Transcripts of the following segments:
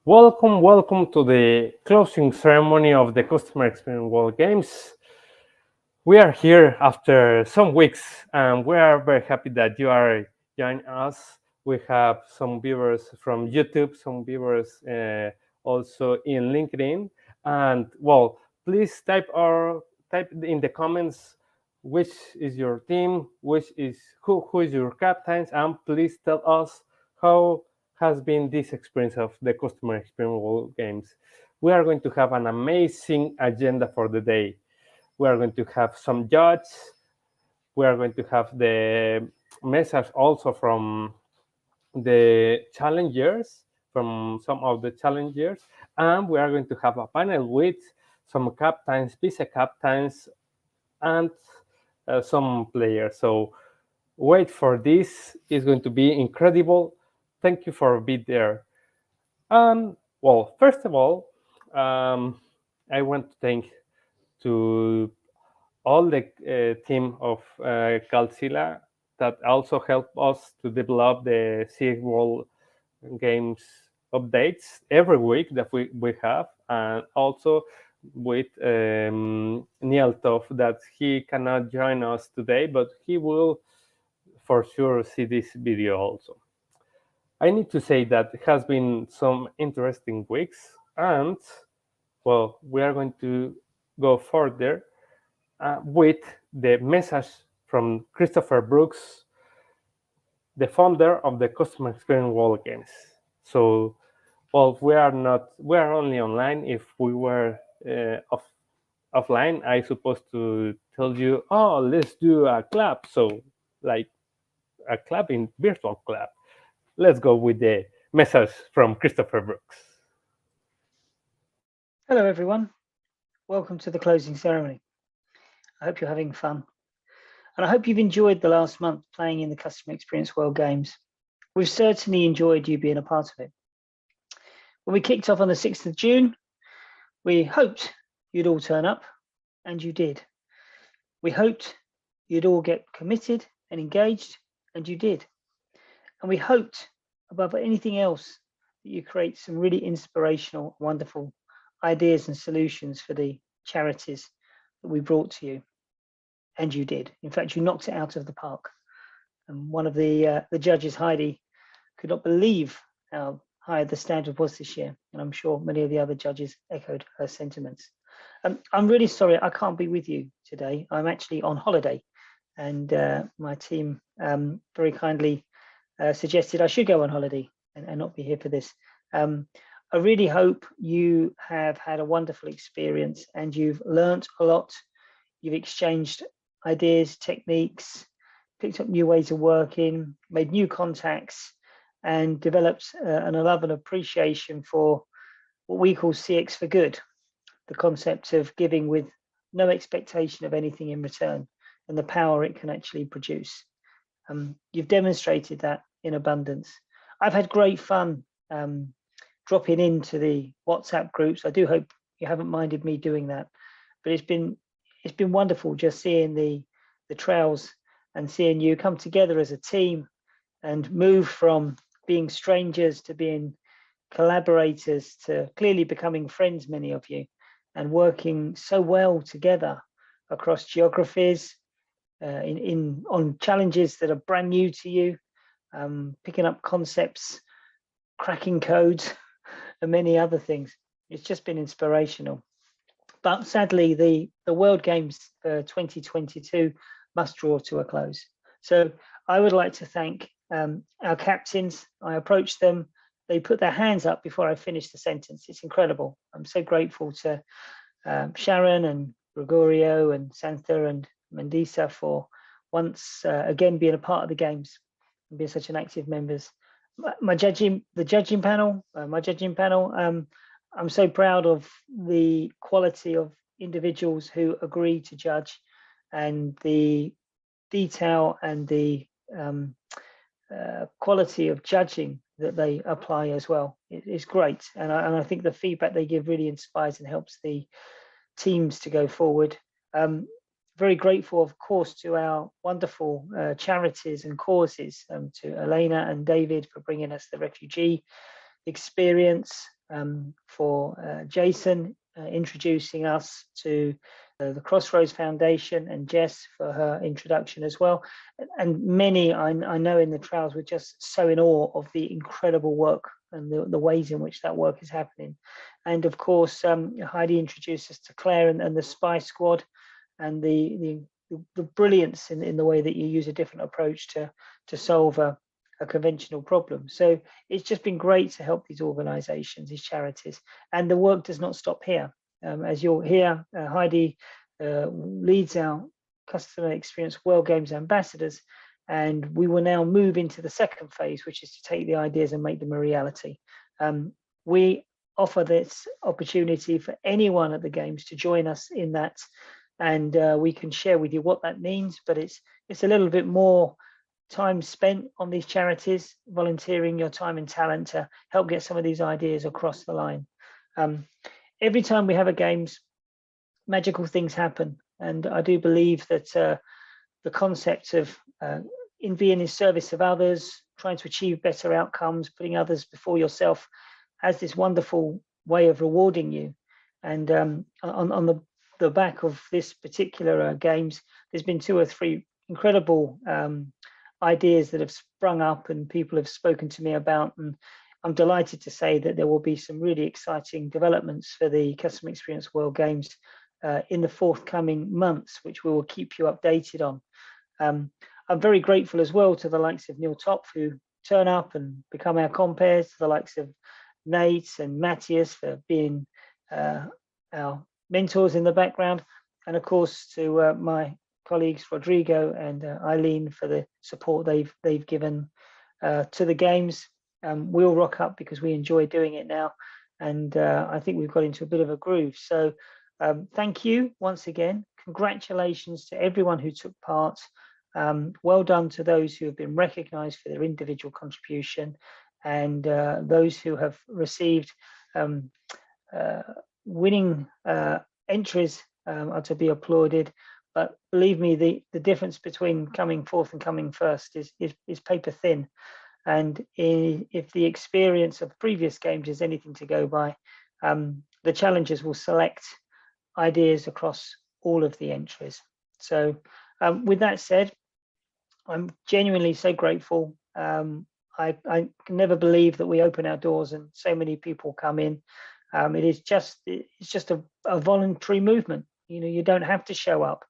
Welcome to the closing ceremony of the Customer Experience World Games. We are here after some weeks, and we are very happy that you are joining us. We have some viewers from YouTube, some viewers also in LinkedIn, and please type in the comments which is your team, which is who is your captains, and please tell us how has been this experience of the Customer Experience World Games. We are going to have an amazing agenda for the day. We are going to have some judges. We are going to have the message also from the challengers, from some of the challengers, and we are going to have a panel with some captains, vice captains, and some players. So wait for this. It's going to be incredible. Thank you for being there. First of all, I want to thank to all the team of Callzilla that also helped us to develop the CX World Games updates every week that we have, and also with Neil Toff that he cannot join us today, but he will for sure see this video also. I need to say that it has been some interesting weeks, and we are going to go further with the message from Christopher Brooks, the founder of the Customer Experience World Games. So, we are only online. If we were offline, I supposed to tell you, oh, let's do a clap. So, like a clap in virtual clap. Let's go with the message from Christopher Brooks. Hello, everyone. Welcome to the closing ceremony. I hope you're having fun. And I hope you've enjoyed the last month playing in the Customer Experience World Games. We've certainly enjoyed you being a part of it. When we kicked off on the 6th of June, we hoped you'd all turn up, and you did. We hoped you'd all get committed and engaged, and you did. And we hoped, above anything else, that you create some really inspirational, wonderful ideas and solutions for the charities that we brought to you. And you did. In fact, you knocked it out of the park. And one of the judges, Heidi, could not believe how high the standard was this year. And I'm sure many of the other judges echoed her sentiments. I'm really sorry I can't be with you today. I'm actually on holiday. And my team very kindly suggested I should go on holiday and not be here for this. I really hope you have had a wonderful experience and you've learnt a lot. You've exchanged ideas, techniques, picked up new ways of working, made new contacts, and developed a love and appreciation for what we call CX for good, the concept of giving with no expectation of anything in return and the power it can actually produce. You've demonstrated that in abundance. I've had great fun dropping into the WhatsApp groups. I do hope you haven't minded me doing that, but it's been wonderful just seeing the trails and seeing you come together as a team and move from being strangers to being collaborators to clearly becoming friends, many of you, and working so well together across geographies, on challenges that are brand new to you, picking up concepts, cracking codes, and many other things. It's just been inspirational. But sadly, the World Games 2022 must draw to a close. So I would like to thank our captains. I approached them. They put their hands up before I finished the sentence. It's incredible. I'm so grateful to Sharon and Gregorio and Santha and Mandisa for once again being a part of the games and being such an active members. The judging panel. I'm so proud of the quality of individuals who agree to judge and the detail and the quality of judging that they apply as well. It's great. And I think the feedback they give really inspires and helps the teams to go forward. Very grateful, of course, to our wonderful charities and causes, to Elena and David for bringing us the refugee experience, for Jason introducing us to the Crossroads Foundation, and Jess for her introduction as well. And many I know in the trials were just so in awe of the incredible work and the ways in which that work is happening. And of course, Heidi introduced us to Claire and the Spy Squad, and the brilliance in the way that you use a different approach to solve a conventional problem. So it's just been great to help these organizations, these charities, and the work does not stop here. As you'll hear, Heidi leads our customer experience World Games ambassadors, and we will now move into the second phase, which is to take the ideas and make them a reality. We offer this opportunity for anyone at the Games to join us in that, and we can share with you what that means, but it's a little bit more time spent on these charities, volunteering your time and talent to help get some of these ideas across the line. Every time we have a Games, magical things happen, and I do believe that the concept of in being in service of others, trying to achieve better outcomes, putting others before yourself, has this wonderful way of rewarding you. And on the back of this particular Games, there's been 2 or 3 incredible ideas that have sprung up and people have spoken to me about, and I'm delighted to say that there will be some really exciting developments for the Customer Experience World Games in the forthcoming months, which we will keep you updated on. I'm very grateful as well to the likes of Neil Topf, who turn up and become our compares, to the likes of Nate and Matthias for being our mentors in the background, and of course to my colleagues Rodrigo and Eileen for the support they've given to the Games. We'll rock up because we enjoy doing it now, and I think we've got into a bit of a groove. So thank you once again. Congratulations to everyone who took part. Well done to those who have been recognized for their individual contribution, and those who have received winning entries are to be applauded. But believe me, the difference between coming fourth and coming first is paper thin. And if the experience of previous Games is anything to go by, the challengers will select ideas across all of the entries. So with that said, I'm genuinely so grateful. I can never believe that we open our doors and so many people come in. It's just a voluntary movement. You know, you don't have to show up,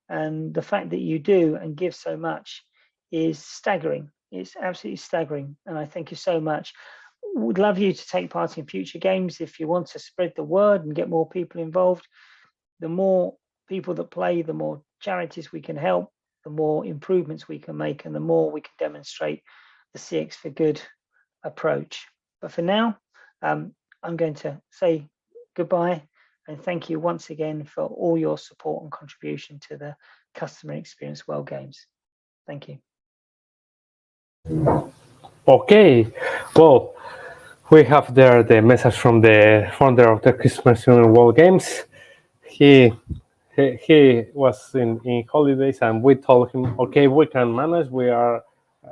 and the fact that you do and give so much is staggering. It's absolutely staggering, and I thank you so much. Would love you to take part in future Games if you want to spread the word and get more people involved. The more people that play, the more charities we can help, the more improvements we can make, and the more we can demonstrate the CX for Good approach. But for now, I'm going to say goodbye and thank you once again for all your support and contribution to the Customer Experience World Games. Thank you. Okay, well, we have there the message from the founder of the Customer Experience World Games. He was in holidays, and we told him, okay, we can manage. We are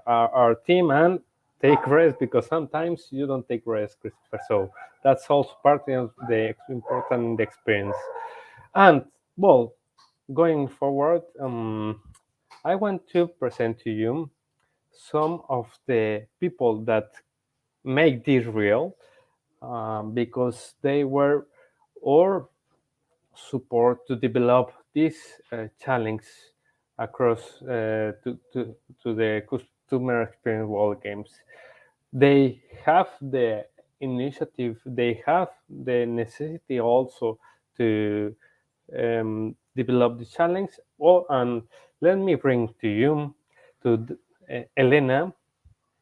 our team, and take rest, because sometimes you don't take rest, Christopher. So that's also part of the important experience. And well, going forward, I want to present to you some of the people that make this real, because they were our support to develop this challenge across to the Customer Experience World Games. They have the initiative, they have the necessity also to develop the challenge. Well, and let me bring to you to Elena.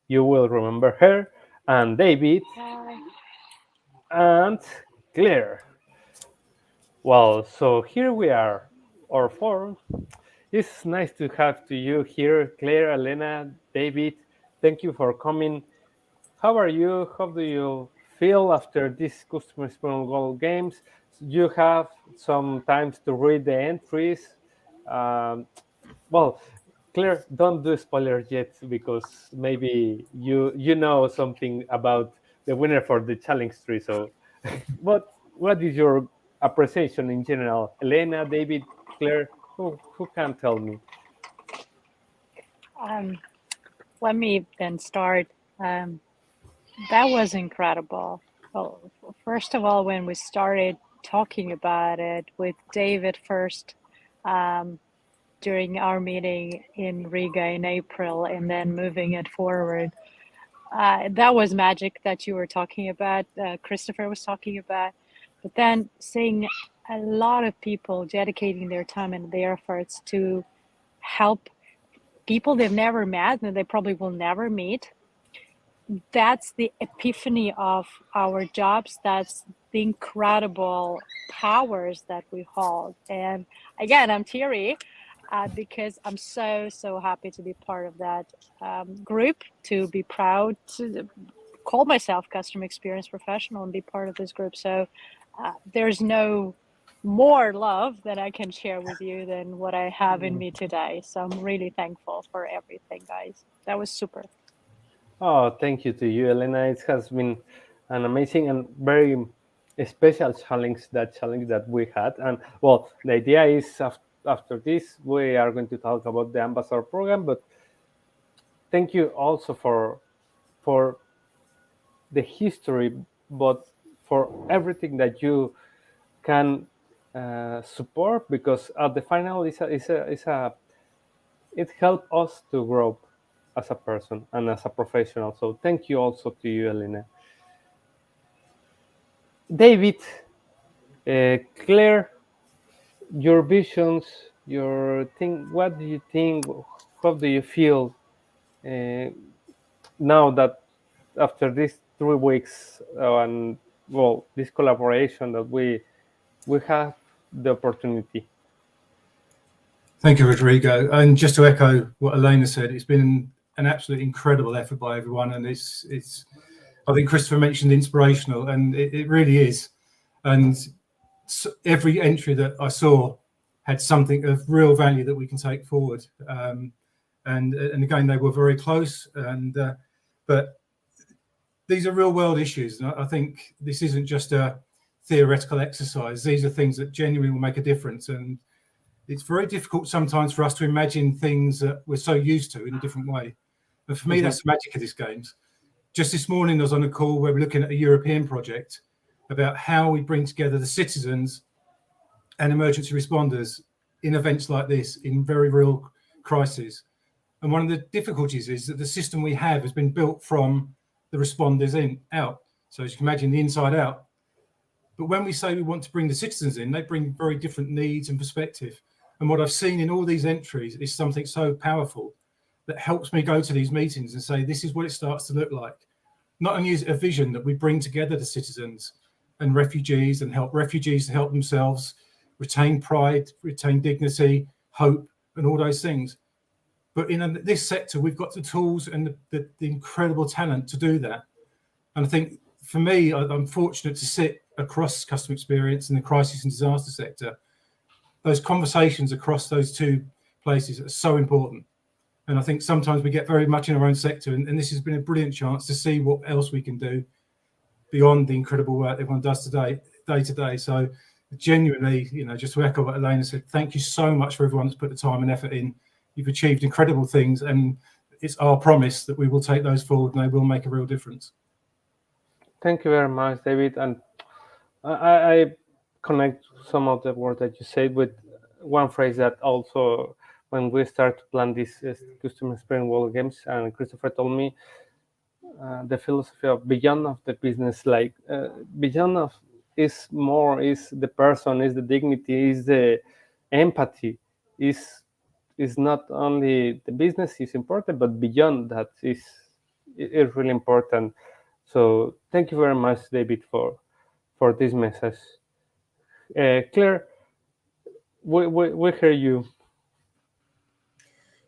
You will remember her, and David. Hi. And Claire. Well, so here we are, our four. It's nice to have to you here, Claire, Elena, David. Thank you for coming. How are you? How do you feel after this Customer Experience World Games? You have some time to read the entries. Well, Claire, don't do spoilers yet, because maybe you know something about the winner for the challenge tree. So, what is your appreciation in general, Elena, David, Claire? Who can tell me? Let me then start. That was incredible. Well, first of all, when we started talking about it with David first during our meeting in Riga in April, and then moving it forward, that was magic that you were talking about, Christopher was talking about. But then seeing a lot of people dedicating their time and their efforts to help people they've never met and they probably will never meet, that's the epiphany of our jobs. That's the incredible powers that we hold. And again, I'm teary because I'm so happy to be part of that group, to be proud to call myself customer experience professional and be part of this group. So there's no more love that I can share with you than what I have in me today. So I'm really thankful for everything, guys. That was super. Oh, thank you to you, Elena. It has been an amazing and very special challenge that we had. And well, the idea is after this, we are going to talk about the ambassador program. But thank you also for the history, but for everything that you can support, because at the final it helped us to grow as a person and as a professional. So thank you also to you, Elena. David, Claire, your visions, your thing. What do you think? How do you feel now that after these 3 weeks and well, this collaboration that we have the opportunity? Thank you, Rodrigo. And just to echo what Elena said, it's been an absolutely incredible effort by everyone, and it's. I think Christopher mentioned inspirational, and it really is. And every entry that I saw had something of real value that we can take forward. And again, they were very close. But these are real world issues, and I think this isn't just a theoretical exercise. These are things that genuinely will make a difference. And it's very difficult sometimes for us to imagine things that we're so used to in a different way. But for me, that's the magic of these games. Just this morning, I was on a call where we're looking at a European project about how we bring together the citizens and emergency responders in events like this, in very real crises. And one of the difficulties is that the system we have has been built from the responders out. So as you can imagine, the inside out. But when we say we want to bring the citizens in, they bring very different needs and perspective. And what I've seen in all these entries is something so powerful that helps me go to these meetings and say, this is what it starts to look like. Not only is it a vision that we bring together the citizens and refugees and help refugees to help themselves, retain pride, retain dignity, hope, and all those things. But in this sector, we've got the tools and the incredible talent to do that. And I think for me, I'm fortunate to sit across customer experience and the crisis and disaster sector. Those conversations across those two places are so important. And I think sometimes we get very much in our own sector, and this has been a brilliant chance to see what else we can do beyond the incredible work everyone does today, day to day. So genuinely, just to echo what Elena said, thank you so much for everyone that's put the time and effort in. You've achieved incredible things, and it's our promise that we will take those forward and they will make a real difference. Thank you very much, David. And I connect some of the words that you said with one phrase that also, when we start to plan this customer experience world games, and Christopher told me the philosophy of beyond of the business, like beyond of is more, is the person, is the dignity, is the empathy, is not only the business is important, but beyond that is really important. So thank you very much, David, for this message. Claire, we hear you.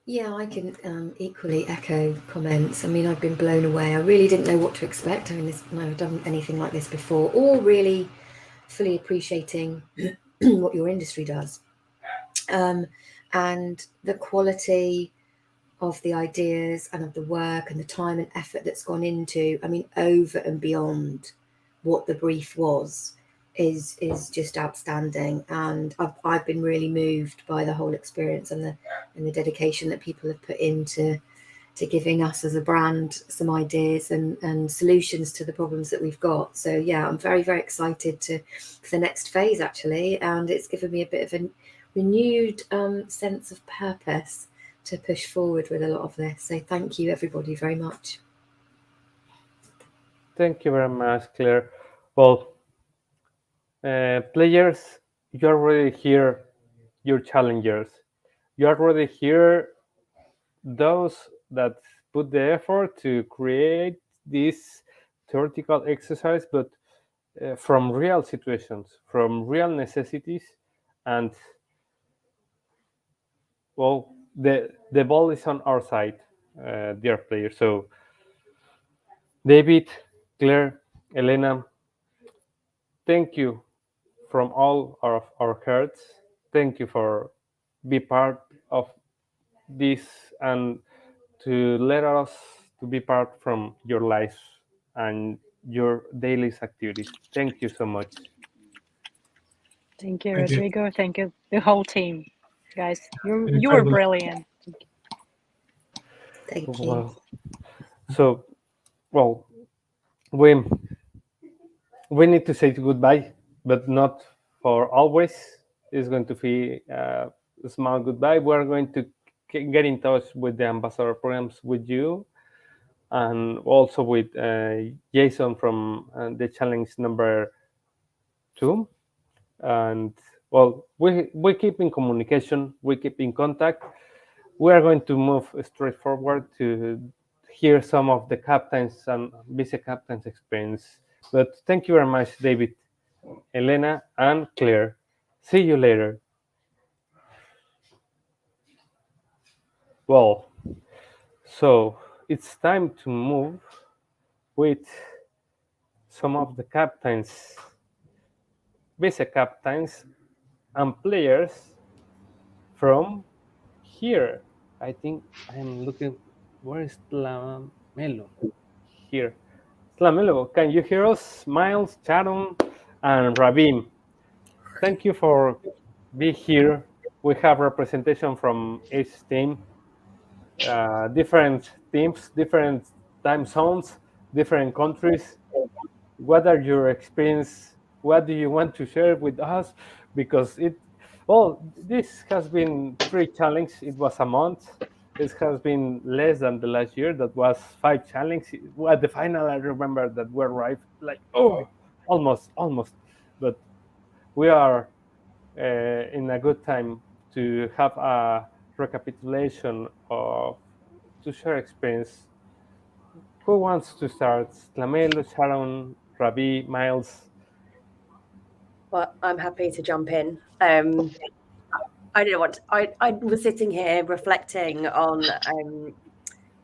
Yeah, I can equally echo comments. I mean, I've been blown away. I really didn't know what to expect. I mean, I've never done anything like this before, or really fully appreciating what your industry does. And the quality of the ideas and of the work and the time and effort that's gone into, I mean, over and beyond what the brief was, is just outstanding. And I've been really moved by the whole experience and the dedication that people have put into giving us as a brand some ideas and solutions to the problems that we've got. So yeah, I'm very, very excited for the next phase, actually, and it's given me a bit of a renewed sense of purpose to push forward with a lot of this. So thank you, everybody, very much. Thank you very much, Claire. Well, players, you already hear your challengers. You already hear those that put the effort to create this theoretical exercise, but from real situations, from real necessities, and well, the ball is on our side, dear players. So, David, Claire, Elena, thank you from all of our hearts. Thank you for be part of this and to let us to be part from your lives and your daily activities. Thank you so much. Thank you, Thank you. Rodrigo. Thank you, the whole team, guys. You were Incredible. brilliant. Thank you. Well, so, well, we need to say goodbye, but not for always. It's going to be a small goodbye. We're going to get in touch with the ambassador programs with you, and also with Jason from the challenge number 2. And well, we keep in communication, we keep in contact. We are going to move straight forward to hear some of the captains and vice captains' experience. But thank you very much, David, Elena, and Claire. See you later. Well, so it's time to move with some of the captains, vice captains, and players from here. I think I'm looking. Where is Tlamelo? Here. Tlamelo, can you hear us? Miles, Sharon, and Rabim. Thank you for being here. We have representation from each team, different teams, different time zones, different countries. What are your experience? What do you want to share with us? Because this has been 3 challenges. It was a month. It has been less than the last year. That was 5 challenges. At the final, I remember that we arrived like, almost. But we are in a good time to have a recapitulation of to share experience. Who wants to start? Tlamelo, Sharon, Rabi, Miles? Well, I'm happy to jump in. I don't know what I was sitting here reflecting on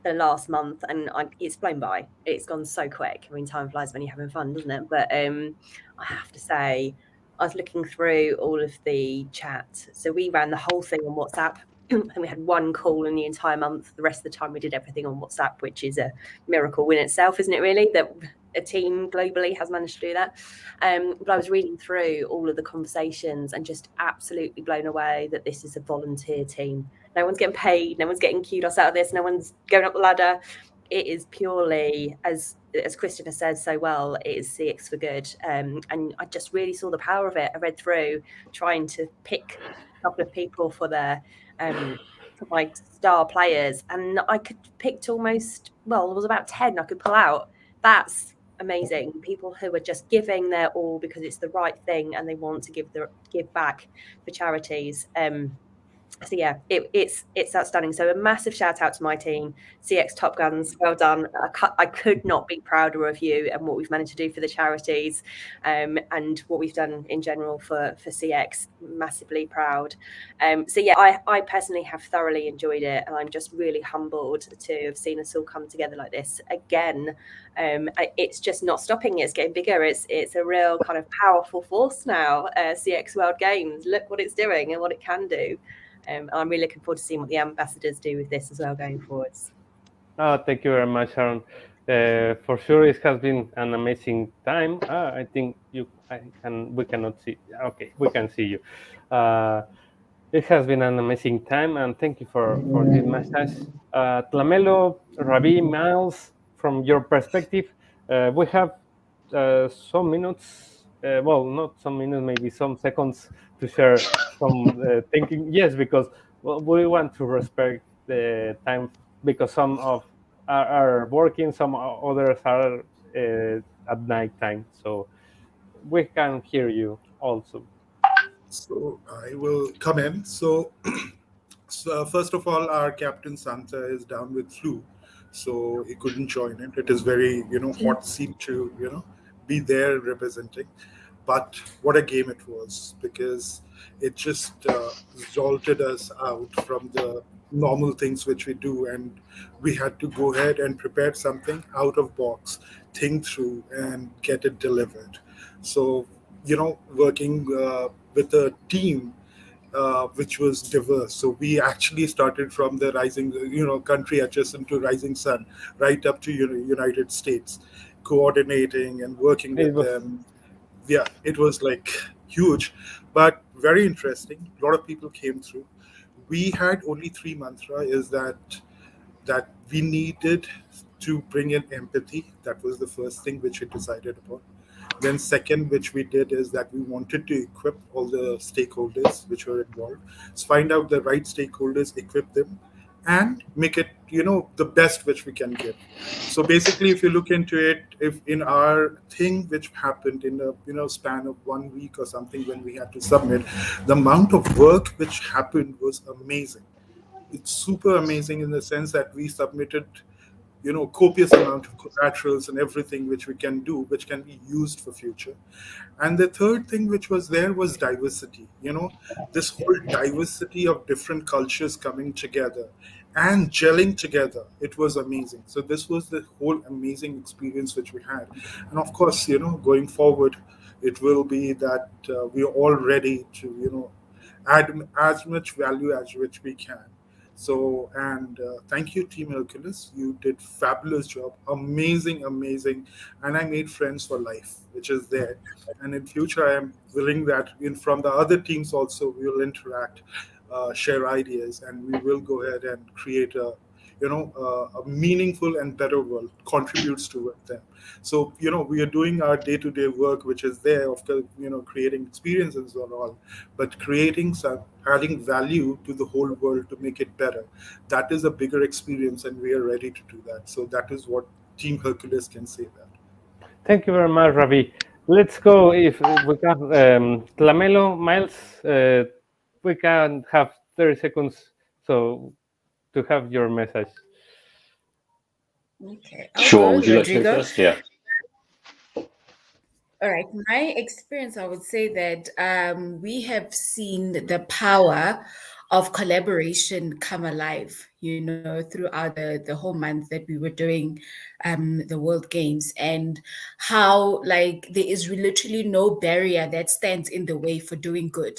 the last month, and it's flown by. It's gone so quick. I mean, time flies when you're having fun, doesn't it? But I have to say, I was looking through all of the chat. So we ran the whole thing on WhatsApp, and we had 1 call in the entire month. The rest of the time, we did everything on WhatsApp, which is a miracle in itself, isn't it? Really, that a team globally has managed to do that. But I was reading through all of the conversations and just absolutely blown away that this is a volunteer team. No one's getting paid. No one's getting kudos out of this. No one's going up the ladder. It is purely, as Christopher said so well, it is CX for good. And I just really saw the power of it. I read through trying to pick a couple of people for their for my star players, and I could picked almost, well, there was about 10 I could pull out. That's amazing. People who are just giving their all because it's the right thing and they want to give back for charities. So yeah, it's outstanding. So a massive shout out to my team, CX Top Guns. Well done. I could not be prouder of you and what we've managed to do for the charities, and what we've done in general for CX. Massively proud. So yeah, I personally have thoroughly enjoyed it, and I'm just really humbled to have seen us all come together like this again. It's just not stopping. It's getting bigger. It's a real kind of powerful force now. CX World Games. Look what it's doing and what it can do. I'm really looking forward to seeing what the ambassadors do with this as well going forwards. Thank you very much, Sharon. For sure, it has been an amazing time. I think we cannot see. Okay, we can see you. It has been an amazing time, and thank you for this message. Tlamelo, Ravi, Miles, from your perspective, we have some minutes. Well, not some minutes, maybe some seconds to share some thinking. Yes, because we want to respect the time because some of are working, some others are at night time. So we can hear you also. So I will come in. So, first of all, our captain Santa is down with flu, so he couldn't join it. It is very hot seat to be there representing. But what a game it was, because it just jolted us out from the normal things which we do, and we had to go ahead and prepare something out of box, think through, and get it delivered. So working with a team which was diverse. So we actually started from the rising, country adjacent to rising sun, right up to United States, coordinating and working It with was them. Yeah, it was like huge, but very interesting. A lot of people came through. We had only three mantra is that we needed to bring in empathy. That was the first thing which we decided upon. Then second, which we did, is that we wanted to equip all the stakeholders which were involved. So find out the right stakeholders, equip them, and make it the best which we can give. So basically, if you look into it, if in our thing which happened in a span of 1 week or something when we had to submit, the amount of work which happened was amazing. It's super amazing in the sense that we submitted copious amount of collaterals and everything which we can do, which can be used for future. And the third thing which was there was diversity. This whole diversity of different cultures coming together and gelling together, it was amazing. So this was the whole amazing experience which we had. And of course, going forward, it will be that we are all ready to add as much value as which we can. So, and thank you, Team Hercules. You did fabulous job, amazing, amazing, and I made friends for life, which is there. And in future, I am willing that from the other teams also we will interact, share ideas, and we will go ahead and create a meaningful and better world. Contributes to them. So we are doing our day-to-day work, which is there, of course, creating experiences and all, but creating some adding value to the whole world to make it better. That is a bigger experience, and we are ready to do that. So that is what Team Hercules can say that. Thank you very much, Ravi. Let's go. If we can, Tlamelo, Miles, we can have 30 seconds so to have your message. Okay. Sure. Would you like to go first? Yeah. All right. My experience, I would say that we have seen the power of collaboration come alive, throughout the whole month that we were doing the World Games, and how there is literally no barrier that stands in the way for doing good.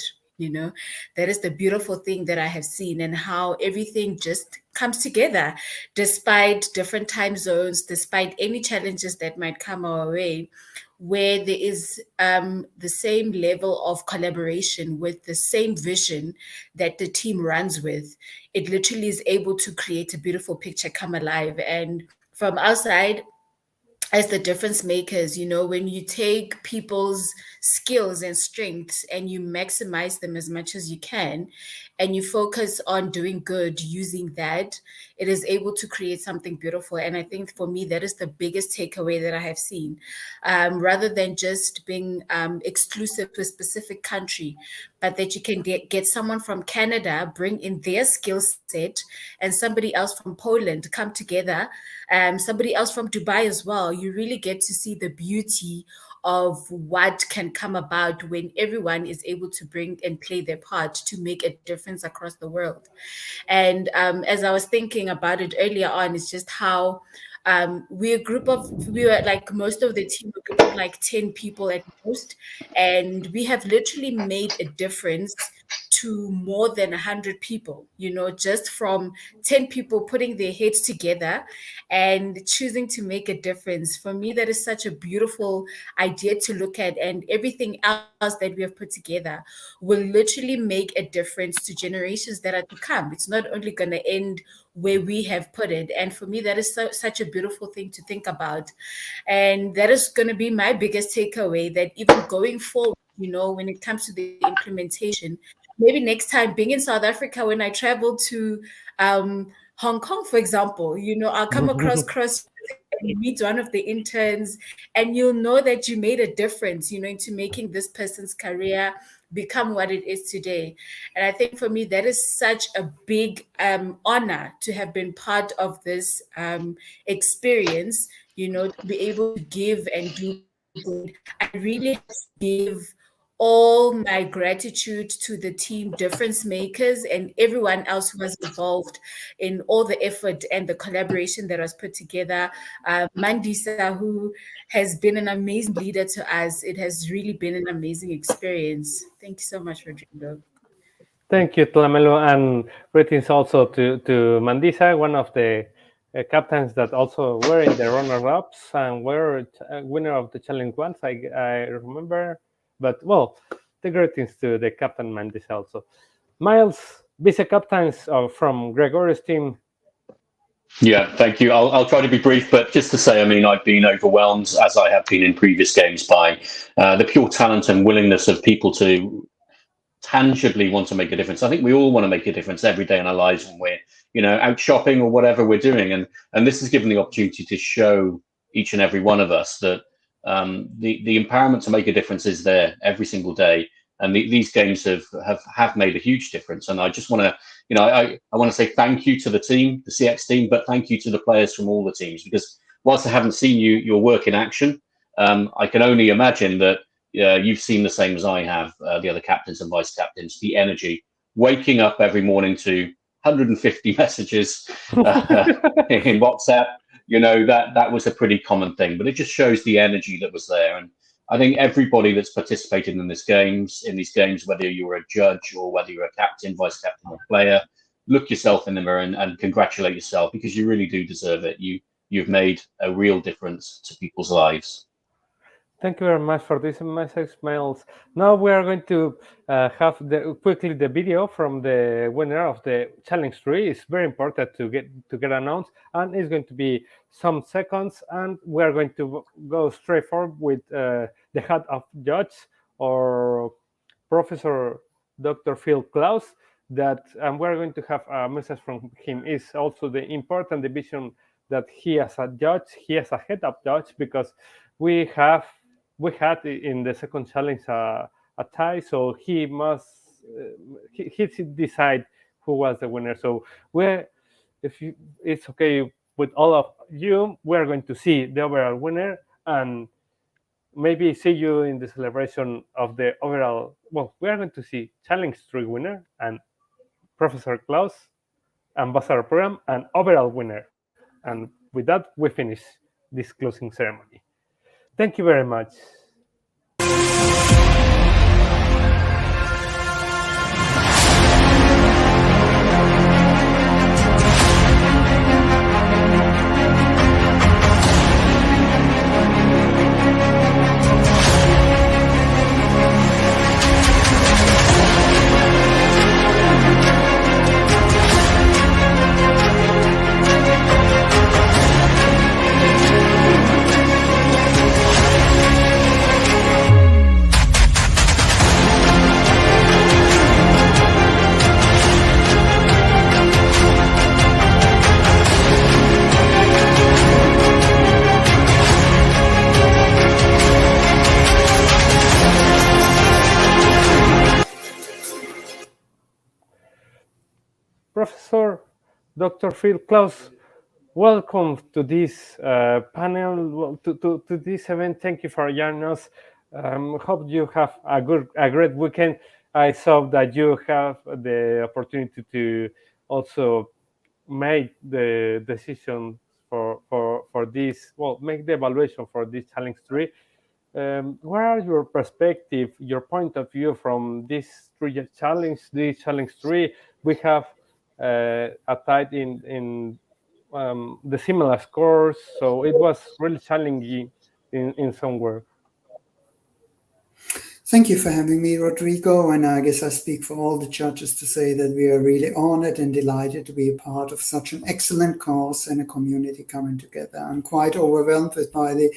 That is the beautiful thing that I have seen, and how everything just comes together despite different time zones, despite any challenges that might come our way, where there is the same level of collaboration with the same vision that the team runs with. It literally is able to create a beautiful picture come alive. And from outside, as the difference makers, when you take people's skills and strengths and you maximize them as much as you can, and you focus on doing good using that, it is able to create something beautiful. And I think for me, that is the biggest takeaway that I have seen. Rather than just being exclusive to a specific country, but that you can get someone from Canada, bring in their skill set, and somebody else from Poland come together, somebody else from Dubai as well. You really get to see the beauty of what can come about when everyone is able to bring and play their part to make a difference across the world. And as I was thinking about it earlier on, it's just how we were like, most of the team, a group of like 10 people at most, and we have literally made a difference to more than 100 people, just from 10 people putting their heads together and choosing to make a difference. For me, that is such a beautiful idea to look at, and everything else that we have put together will literally make a difference to generations that are to come. It's not only going to end where we have put it. And for me, that is such a beautiful thing to think about. And that is going to be my biggest takeaway, that even going forward, when it comes to the implementation, maybe next time being in South Africa, when I travel to Hong Kong, for example, I'll come across and meet one of the interns, and you'll know that you made a difference, into making this person's career become what it is today. And I think for me, that is such a big honor to have been part of this experience, to be able to give and do good. I really have to give all my gratitude to the team difference makers and everyone else who was involved in all the effort and the collaboration that was put together. Mandisa, who has been an amazing leader to us. It has really been an amazing experience. Thank you so much, Rodrigo. Thank you, Tlamelo, and greetings also to Mandisa, one of the captains that also were in the runner-ups and were winner of the challenge once, I remember. But, well, the greetings to the captain Mandisa also. Miles, vice-captains from Gregori's team. Yeah, thank you. I'll try to be brief, but just to say, I mean, I've been overwhelmed, as I have been in previous games, by the pure talent and willingness of people to tangibly want to make a difference. I think we all want to make a difference every day in our lives when we're, out shopping or whatever we're doing. And this is given the opportunity to show each and every one of us that the empowerment to make a difference is there every single day. And these games have made a huge difference. And I just want to, I want to say thank you to the team, the CX team, but thank you to the players from all the teams, because whilst I haven't seen your work in action, I can only imagine that you've seen the same as I have, the other captains and vice captains, the energy, waking up every morning to 150 messages in WhatsApp. That was a pretty common thing, but it just shows the energy that was there. And I think everybody that's participated in these games, whether you're a judge or whether you're a captain, vice captain, or player, look yourself in the mirror and congratulate yourself, because you really do deserve it. You've made a real difference to people's lives. Thank you very much for this message, Miles. Now we are going to have quickly the video from the winner of the challenge 3. It's very important to get announced, and it's going to be some seconds, and we are going to go straight forward with the head of judge, or Professor Dr. Phil Klaus, and we're going to have a message from him. Is also the important division that he as a judge, he as a head of judge, because we had in the second challenge a tie, so he must he decide who was the winner. So it's okay with all of you, we're going to see the overall winner and maybe see you in the celebration of the overall. Well, we are going to see challenge 3 winner and Professor Klaus, ambassador program, and overall winner. And with that, we finish this closing ceremony. Thank you very much. Professor Dr. Phil Klaus, welcome to this panel, to this event. Thank you for joining us. Hope you have a great weekend. I saw that you have the opportunity to also make the decision for this. Well, make the evaluation for this challenge 3. What are your perspective, your point of view from this challenge 3? We have a tied in the similar scores, so it was really challenging in somewhere. Thank you for having me, Rodrigo. And I guess I speak for all the judges to say that we are really honored and delighted to be a part of such an excellent cause and a community coming together. I'm quite overwhelmed by the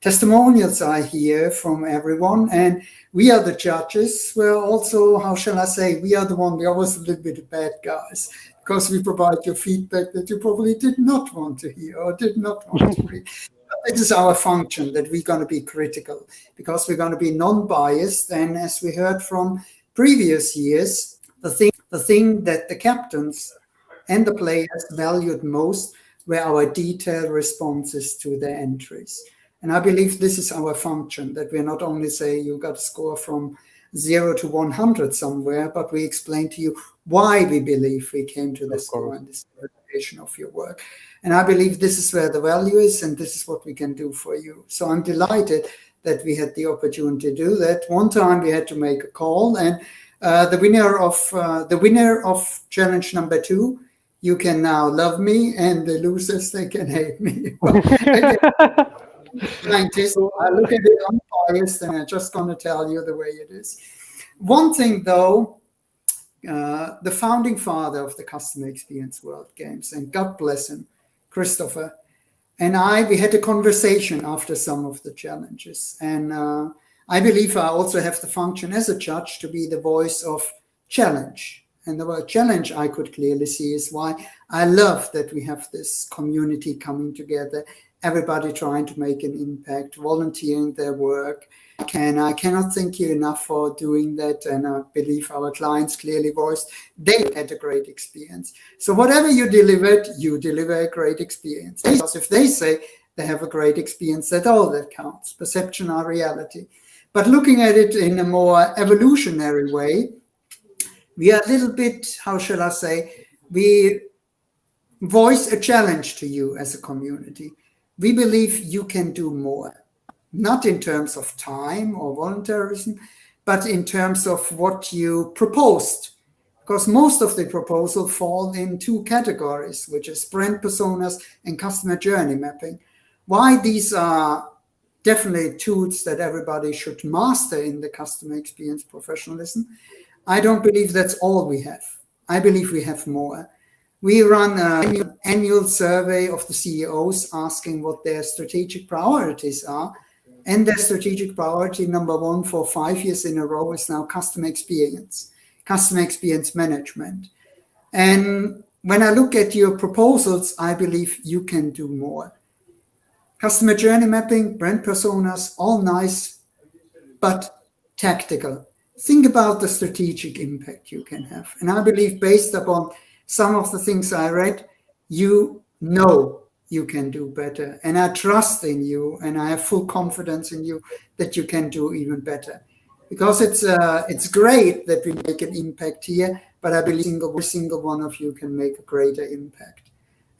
testimonials I hear from everyone. And we are the judges. We're also, how shall I say, we are always a little bit the bad guys, because we provide you feedback that you probably did not want to hear or did not want to read. This is our function, that we're going to be critical because we're going to be non-biased. And as we heard from previous years, the thing that the captains and the players valued most were our detailed responses to their entries. And I believe this is our function, that we're not only saying you got a score from 0 to 100 somewhere, but we explain to you why we believe we came to this score and this verification of your work. And I believe this is where the value is, and this is what we can do for you. So I'm delighted that we had the opportunity to do that. One time we had to make a call, and the winner of challenge number 2, you can now love me, and the losers, they can hate me. Scientists, I look at it unbiased, and I'm just going to tell you the way it is. One thing, though, the founding father of the Customer Experience World Games, and God bless him, Christopher, and we had a conversation after some of the challenges. And I believe I also have the function as a judge to be the voice of challenge. And the word challenge I could clearly see is why I love that we have this community coming together, everybody trying to make an impact, volunteering their work. And I cannot thank you enough for doing that. And I believe our clients clearly voiced they had a great experience. So whatever you deliver a great experience. Because if they say they have a great experience, that's all that counts. Perception or reality. But looking at it in a more evolutionary way, we are a little bit, how shall I say, we voice a challenge to you as a community. We believe you can do more. Not in terms of time or voluntarism, but in terms of what you proposed. Because most of the proposals fall in 2 categories, which is brand personas and customer journey mapping. Why these are definitely tools that everybody should master in the customer experience professionalism, I don't believe that's all we have. I believe we have more. We run an annual survey of the CEOs asking what their strategic priorities are. And their strategic priority number 1 for 5 years in a row is now customer experience management. And when I look at your proposals, I believe you can do more. Customer journey mapping, brand personas, all nice, but tactical. Think about the strategic impact you can have. And I believe based upon some of the things I read, you know you can do better. And I trust in you, and I have full confidence in you that you can do even better. Because it's great that we make an impact here, but I believe every single one of you can make a greater impact.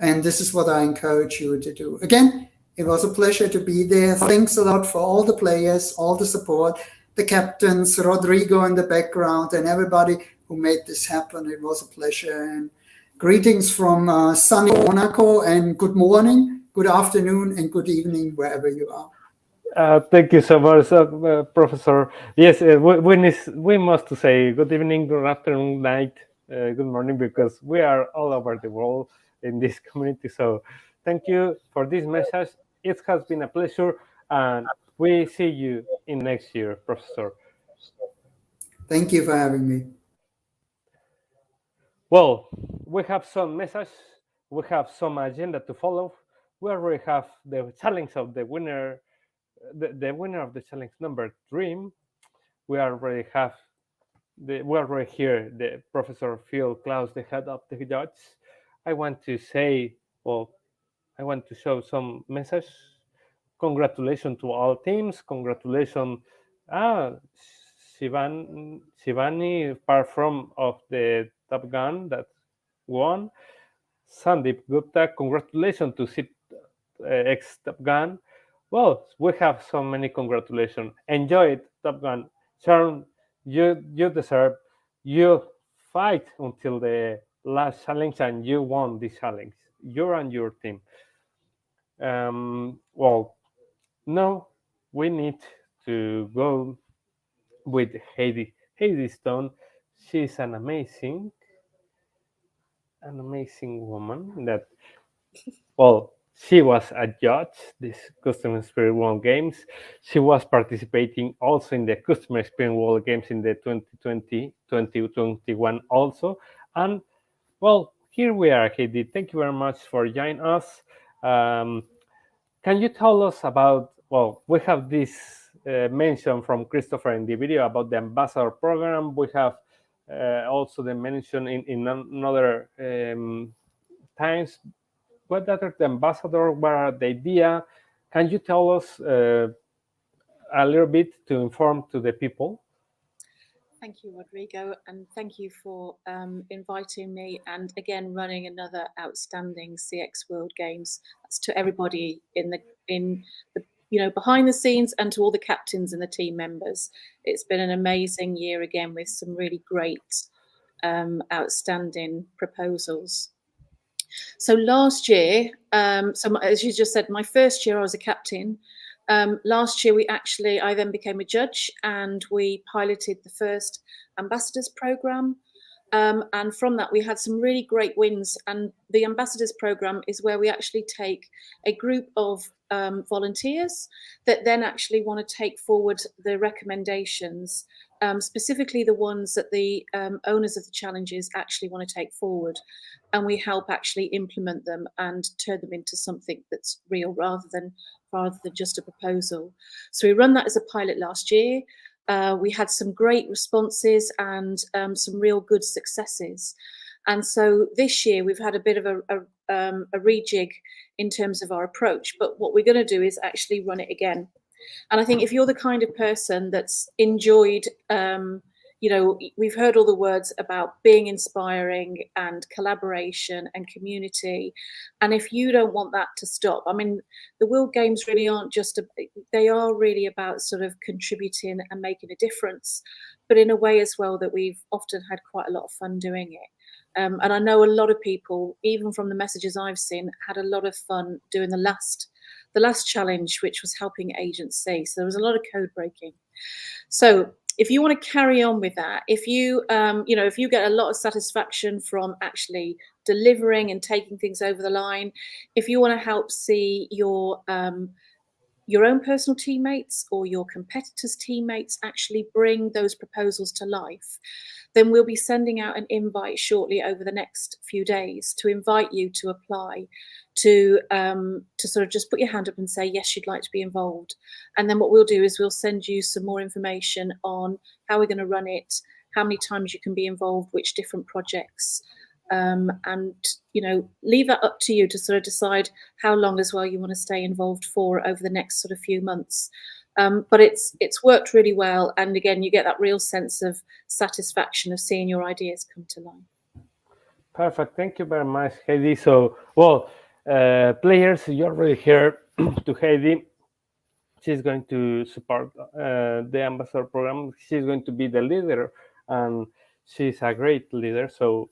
And this is what I encourage you to do. Again, it was a pleasure to be there. Thanks a lot for all the players, all the support, the captains, Rodrigo in the background, and everybody who made this happen. It was a pleasure. And greetings from sunny Monaco, and good morning, good afternoon, and good evening, wherever you are. Thank you so much, Professor. Yes, we must say good evening, good afternoon, night, good morning, because we are all over the world in this community. So thank you for this message. It has been a pleasure, and we see you in next year, Professor. Thank you for having me. Well, we have some message, we have some agenda to follow. We already have the challenge of the winner, the winner of the challenge number 3. We already hear the Professor Phil Klaus, the head of the judge. I want to show some message. Congratulations to all teams. Congratulations, Shivani, apart from of the Top Gun that won. Sandeep Gupta, congratulations to ex Top Gun. Well, we have so many congratulations. Enjoy it, Top Gun. Sharon, you deserve. You fight until the last challenge, and you won this challenge. You and your team. Well, now we need to go with Heidi. Heidi Stone. She's an amazing woman that, well, she was a judge this Customer Experience World Games. She was participating also in the Customer Experience World Games in the 2020, 2021 also. And well, here we are, Heidi. Thank you very much for joining us. Can you tell us about, well, we have this mention from Christopher in the video about the ambassador program. We have also the mention in another times. What are the ambassador? What are the idea? Can you tell us a little bit to inform to the people? Thank you, Rodrigo, and thank you for inviting me and again running another outstanding CX World Games. That's to everybody in the behind the scenes and to all the captains and the team members. It's been an amazing year again with some really great outstanding proposals. So last year, as you just said, my first year I was a captain. Last year, I then became a judge and we piloted the first ambassadors program. And from that, we had some really great wins. And the ambassadors program is where we actually take a group of volunteers that then actually want to take forward the recommendations, specifically the ones that the owners of the challenges actually want to take forward. And we help actually implement them and turn them into something that's real rather than just a proposal. So we run that as a pilot last year. We had some great responses and some real good successes. And so this year we've had a bit of a rejig in terms of our approach. But what we're going to do is actually run it again. And I think if you're the kind of person that's enjoyed, we've heard all the words about being inspiring and collaboration and community. And if you don't want that to stop, I mean, the World Games really aren't they are really about sort of contributing and making a difference, but in a way as well that we've often had quite a lot of fun doing it. And I know a lot of people, even from the messages I've seen, had a lot of fun doing the last challenge, which was helping agents see. So there was a lot of code breaking. So if you want to carry on with that, if you get a lot of satisfaction from actually delivering and taking things over the line, if you want to help see your own personal teammates or your competitors' teammates actually bring those proposals to life, then we'll be sending out an invite shortly over the next few days to invite you to apply, to sort of just put your hand up and say, yes, you'd like to be involved. And then what we'll do is we'll send you some more information on how we're going to run it, how many times you can be involved, which different projects, and leave that up to you to sort of decide how long as well you want to stay involved for over the next sort of few months. But it's worked really well, and again, you get that real sense of satisfaction of seeing your ideas come to life. Perfect. Thank you very much, Heidi. So, well, players, you're already here to Heidi. She's going to support the ambassador program. She's going to be the leader, and she's a great leader. So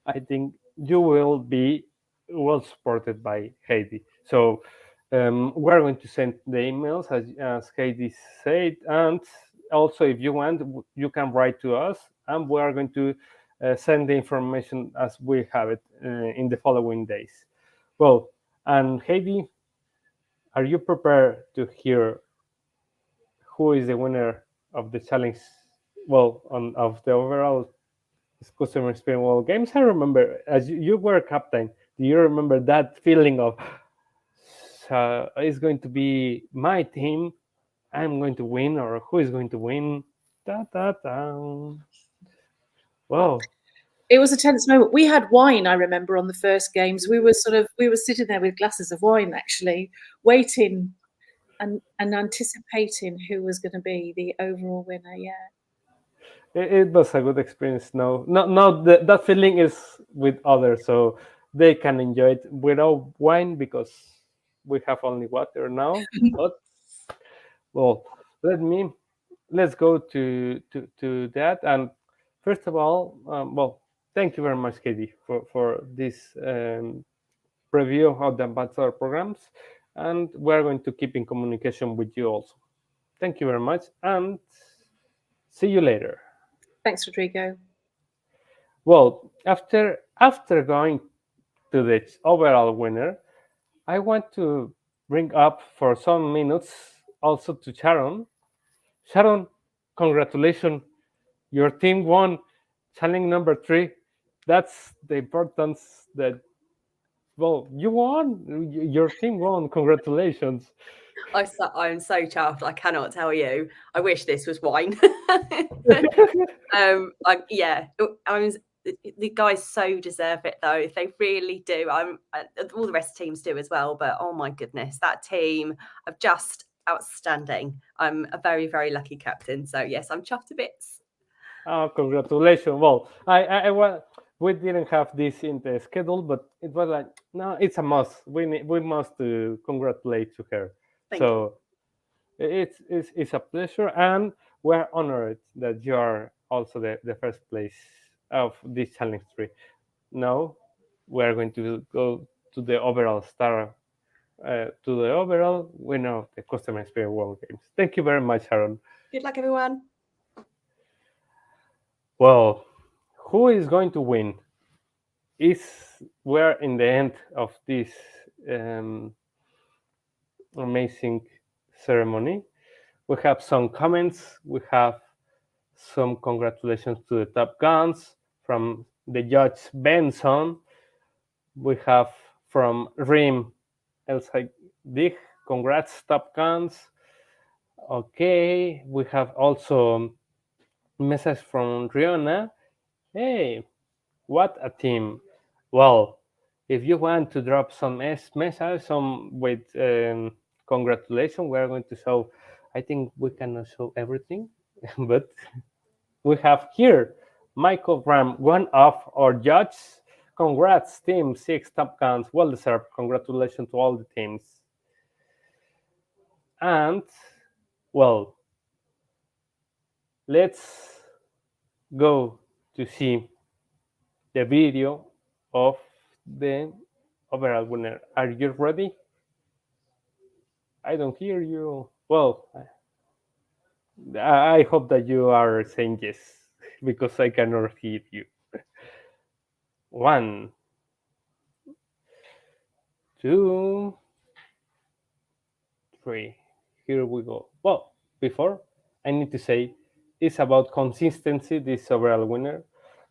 I think you will be well supported by Heidi. So we're going to send the emails as Heidi said, and also if you want, you can write to us, and we are going to send the information as we have it in the following days. Well, and Heidi, are you prepared to hear who is the winner of the challenge? Well, of the overall Customer Experience World Games. I remember as you were captain. Do you remember that feeling of it's going to be my team? I'm going to win, or who is going to win? Da, da, da. Wow. It was a tense moment. We had wine, I remember, on the first games. We were sitting there with glasses of wine, actually, waiting and anticipating who was going to be the overall winner. Yeah. It was a good experience. No, that feeling is with others, so they can enjoy it without wine because we have only water now. But well, let's go to that. And first of all, well, thank you very much, Katie, for this preview of the ambassador programs, and we're going to keep in communication with you also. Thank you very much, and see you later. Thanks, Rodrigo. Well, after going to the overall winner, I want to bring up for some minutes also to Sharon. Sharon, congratulations. Your team won challenge number 3. That's the importance that, well, you won. Your team won. Congratulations. I'm so chuffed. I cannot tell you. I wish this was wine. The guys so deserve it though. They really do. All the rest of the teams do as well. But oh my goodness, that team are just outstanding. I'm a very, very lucky captain. So yes, I'm chuffed to bits. Oh, congratulations. Well, we didn't have this in the schedule, but it was like, no, it's a must. We must congratulate to her. Thank so you. It's a pleasure, and we're honored that you are also the first place of this challenge 3. Now we're going to go to the overall star, to the overall winner of the Customer Experience World Games. Thank you very much, Sharon. Good luck, everyone. Well, who is going to win? We're in the end of this amazing ceremony. We have some comments. We have some congratulations to the Top Guns from the judge Benson. We have from Rim Dig, congrats Top Guns. Okay, we have also message from Riona. Hey, what a team. Well, if you want to drop some message, some with congratulations, we're going to show. I think we cannot show everything, but we have here Michael Ram, one of our judges. Congrats, Team 6 Top Guns. Well deserved. Congratulations to all the teams. And, well, let's go to see the video of the overall winner. Are you ready? I don't hear you. Well, I hope that you are saying yes, because I cannot hear you. 1, 2, 3. Here we go. Well, before, I need to say it's about consistency, this overall winner.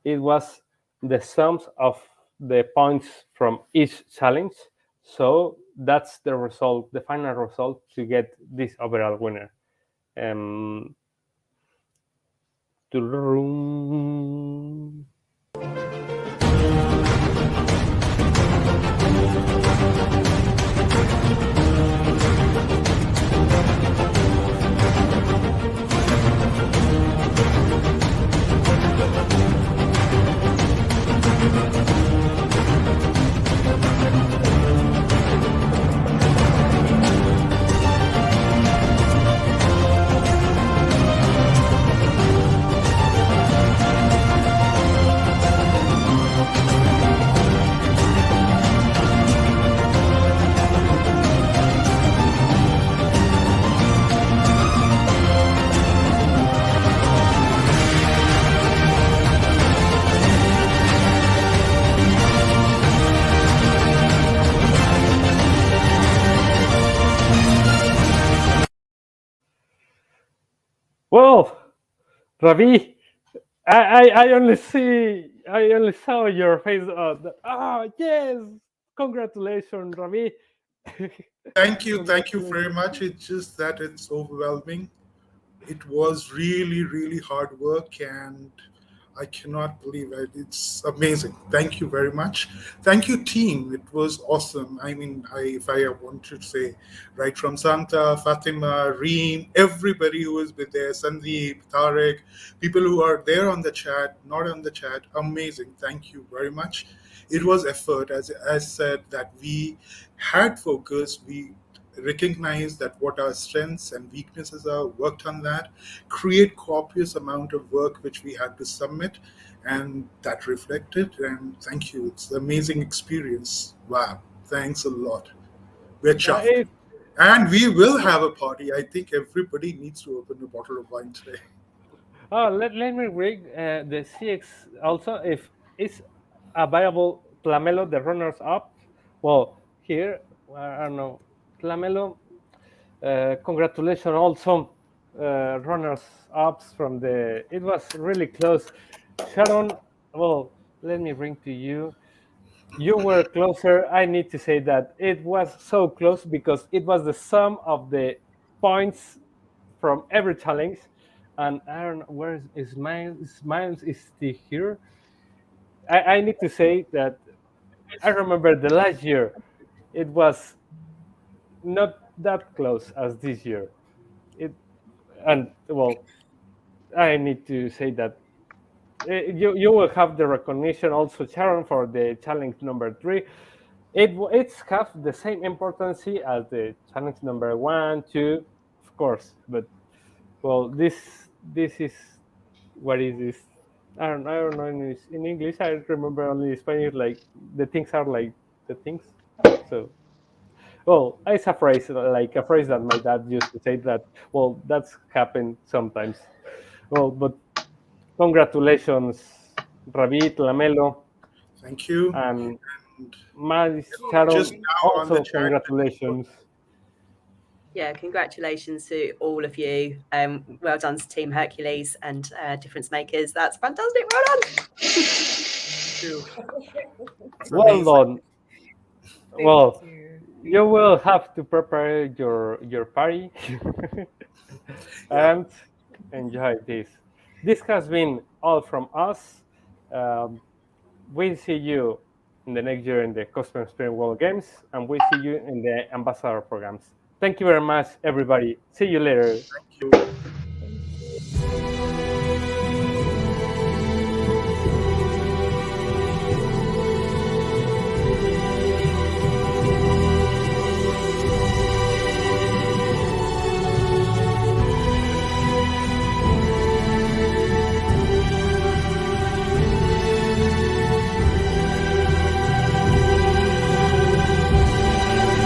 It was the sums of the points from each challenge. So that's the result, the final result to get this overall winner. Well, Ravi, I only saw your face. Yes, congratulations, Ravi. Thank you very much. It's just that it's overwhelming. It was really, really hard work, and I cannot believe it. It's amazing. Thank you very much. Thank you, team. It was awesome. I mean, if I want to say, right from Santa, Fatima, Reem, everybody who has been there, Sandeep, Tarek, people who are there on the chat, not on the chat, amazing. Thank you very much. it was effort, as said, that we had focus, we recognized that what our strengths and weaknesses are, worked on that, create copious amount of work which we had to submit, and that reflected. And thank you, it's an amazing experience. Wow, thanks a lot. We're chuffed. And we will have a party. I think everybody needs to open a bottle of wine today. Oh, let me read the CX also. If it's available, Tlamelo, the runners up. Well, here, I don't know, Tlamelo, congratulations also, runners ups from the, it was really close. Sharon, well, let me bring to you. You were closer. I need to say that it was so close because it was the sum of the points from every challenge. And I don't know where is Miles is still here. I need to say that I remember the last year it was not that close as this year. It and well, I need to say that you will have the recognition also, Sharon, for the challenge number 3. It's have the same importance as the challenge number 1, 2, of course. But well, this is what is this? I don't know in English. I remember only Spanish. Like the things are like the things. So well, it's a phrase like a phrase that my dad used to say that. Well, that's happened sometimes. Well, but congratulations, Ravi, Lamelo. Thank you. And Miles, Sharon, Just now on also the chat, congratulations. Yeah, congratulations to all of you. Well done to Team Hercules and Difference Makers. That's fantastic. Well done. Thank you. Well done. Thank Well, you. you will have to prepare your party and enjoy this. This has been all from us. We see you in the next year in the Customer Experience World Games, and we see you in the Ambassador programs. Thank you very much, everybody. See you later. Thank you.